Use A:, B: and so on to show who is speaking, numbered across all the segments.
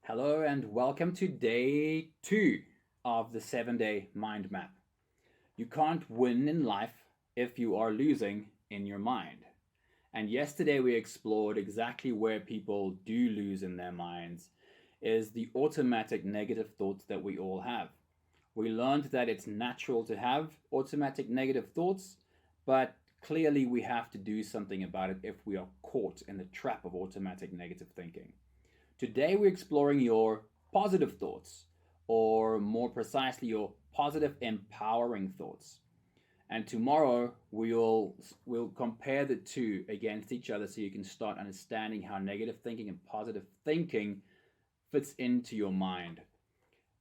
A: Hello and welcome to day 2 of the 7-day mind map. You can't win in life if you are losing in your mind. And yesterday we explored exactly where people do lose in their minds is the automatic negative thoughts that we all have. We learned that it's natural to have automatic negative thoughts, but clearly we have to do something about it if we are caught in the trap of automatic negative thinking. Today, we're exploring your positive thoughts, or more precisely, your positive empowering thoughts. And tomorrow, we'll compare the two against each other so you can start understanding how negative thinking and positive thinking fits into your mind.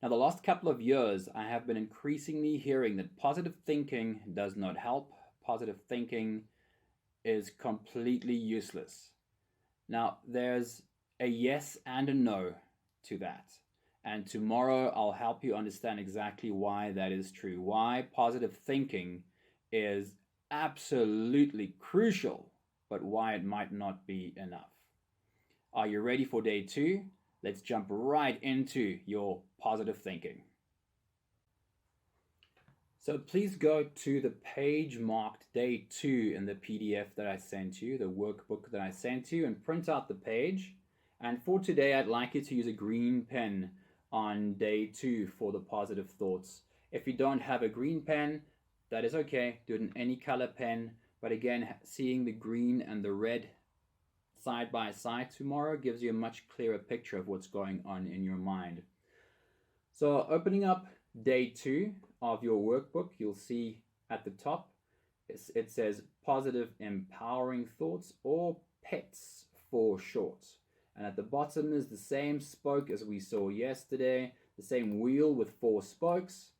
A: Now, the last couple of years, I have been increasingly hearing that positive thinking does not help. Positive thinking is completely useless. Now, there's a yes and a no to that. And tomorrow I'll help you understand exactly why that is true, why positive thinking is absolutely crucial, but why it might not be enough. Are you ready for day 2? Let's jump right into your positive thinking. So please go to the page marked day 2 in the PDF that I sent you, the workbook that I sent you, and print out the page. And for today, I'd like you to use a green pen on day 2 for the positive thoughts. If you don't have a green pen, that is okay. Do it in any color pen. But again, seeing the green and the red side by side tomorrow gives you a much clearer picture of what's going on in your mind. So opening up day 2 of your workbook, you'll see at the top, it says positive empowering thoughts, or PETS for short. And at the bottom is the same spoke as we saw yesterday, the same wheel with 4 spokes.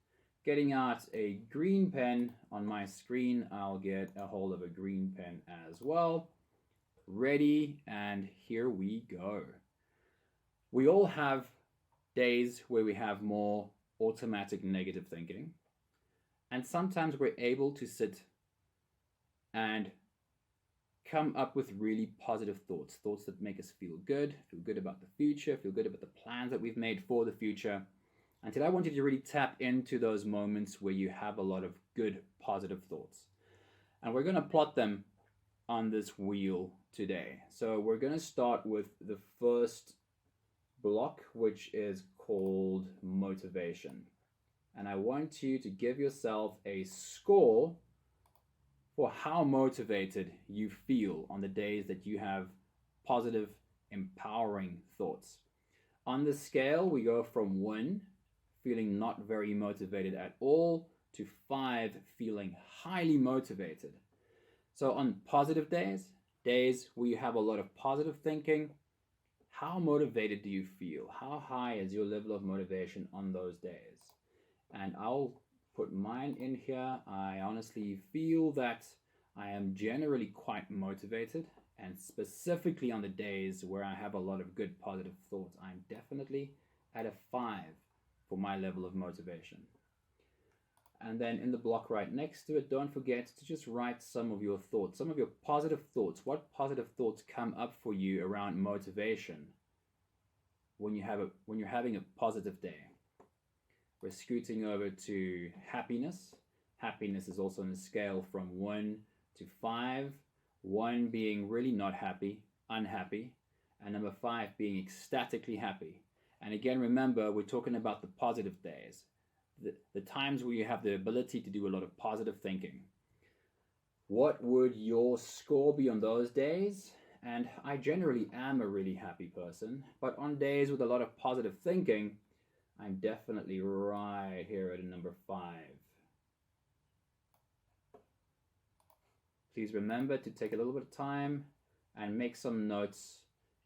A: Getting out a green pen on my screen, I'll get a hold of a green pen as well. Ready, and here we go. We all have days where we have more automatic negative thinking, and sometimes we're able to sit and come up with really positive thoughts that make us feel good about the future, feel good about the plans that we've made for the future. And today I want you to really tap into those moments where you have a lot of good positive thoughts, and we're going to plot them on this wheel today. So we're going to start with the first block, which is called motivation. And I want you to give yourself a score for how motivated you feel on the days that you have positive, empowering thoughts. On the scale, we go from 1, feeling not very motivated at all, to 5, feeling highly motivated. So on positive days where you have a lot of positive thinking, how motivated do you feel? How high is your level of motivation on those days? And I'll put mine in here. I honestly feel that I am generally quite motivated, and specifically on the days where I have a lot of good positive thoughts, I'm definitely at a 5 for my level of motivation. And then in the block right next to it, don't forget to just write some of your thoughts, some of your positive thoughts. What positive thoughts come up for you around motivation when you're having a positive day? We're scooting over to happiness. Happiness is also on a scale from 1 to 5. 1 being really not happy, unhappy, and number 5 being ecstatically happy. And again, remember, we're talking about the positive days, the times where you have the ability to do a lot of positive thinking. What would your score be on those days? And I generally am a really happy person, but on days with a lot of positive thinking, I'm definitely right here at a number 5. Please remember to take a little bit of time and make some notes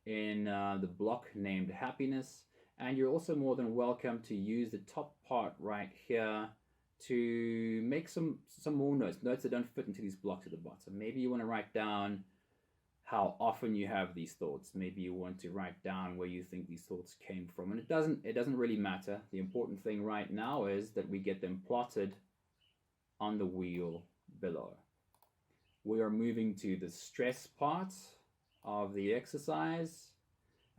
A: in the block named happiness. And you're also more than welcome to use the top part right here to make some more notes that don't fit into these blocks at the bottom. Maybe you want to write down how often you have these thoughts. Maybe you want to write down where you think these thoughts came from. And it doesn't really matter. The important thing right now is that we get them plotted on the wheel below. We are moving to the stress part of the exercise.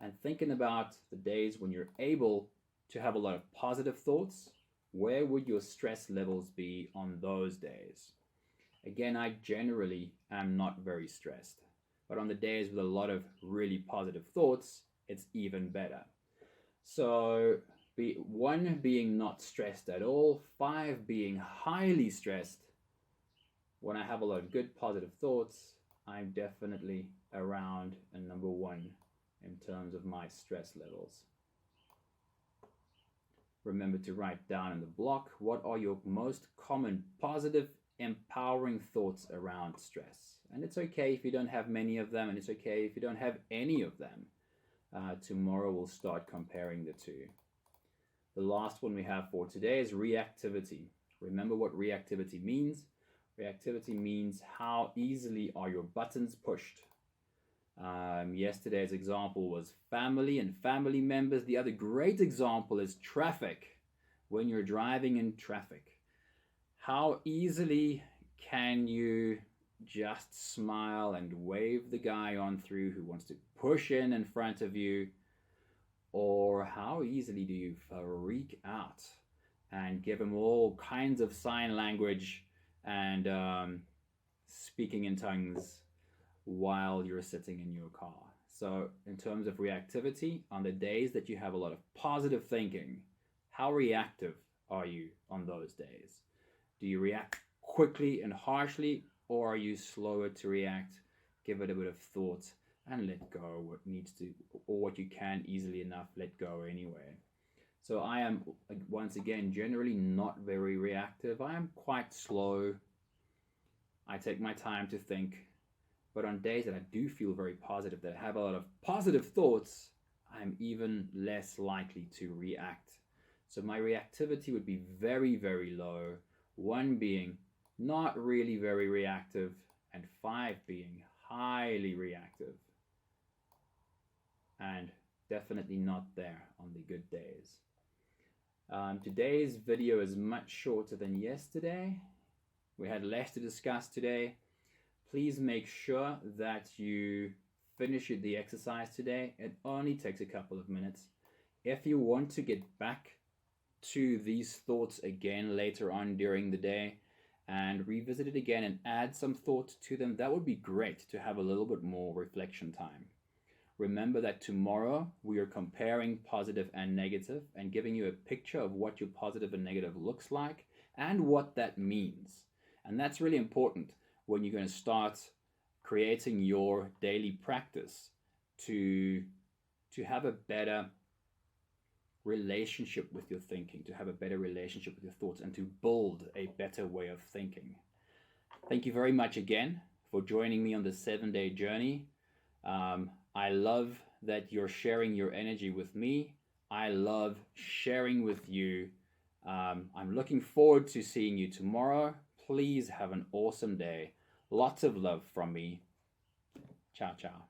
A: and thinking about the days when you're able to have a lot of positive thoughts. Where would your stress levels be on those days? Again, I generally am not very stressed, but on the days with a lot of really positive thoughts, it's even better. So, one being not stressed at all, five being highly stressed. When I have a lot of good positive thoughts, I'm definitely around a number one in terms of my stress levels. Remember to write down in the block what are your most common positive, empowering thoughts around stress. And it's okay if you don't have many of them, and it's okay if you don't have any of them. Tomorrow we'll start comparing the two. The last one we have for today is reactivity. Remember what reactivity means? Reactivity means how easily are your buttons pushed. Yesterday's example was family and family members. The other great example is traffic. When you're driving in traffic, how easily can you just smile and wave the guy on through who wants to push in front of you? Or how easily do you freak out and give him all kinds of sign language and speaking in tongues while you're sitting in your car? So in terms of reactivity, on the days that you have a lot of positive thinking, how reactive are you on those days? Do you react quickly and harshly, or are you slower to react? Give it a bit of thought and let go what needs to, or what you can easily enough let go anyway. So I am, once again, generally not very reactive. I am quite slow. I take my time to think. But on days that I do feel very positive, that I have a lot of positive thoughts, I'm even less likely to react. So my reactivity would be very, very low. One being not really very reactive, and five being highly reactive. And definitely not there on the good days. Today's video is much shorter than yesterday. We had less to discuss today. Please make sure that you finish the exercise today. It only takes a couple of minutes. If you want to get back to these thoughts again later on during the day and revisit it again and add some thoughts to them, that would be great to have a little bit more reflection time. Remember that tomorrow we are comparing positive and negative and giving you a picture of what your positive and negative looks like and what that means. And that's really important when you're going to start creating your daily practice to have a better relationship with your thinking, to have a better relationship with your thoughts, and to build a better way of thinking. Thank you very much again for joining me on the 7-day journey. I love that you're sharing your energy with me. I love sharing with you. I'm looking forward to seeing you tomorrow. Please have an awesome day. Lots of love from me. Ciao, ciao.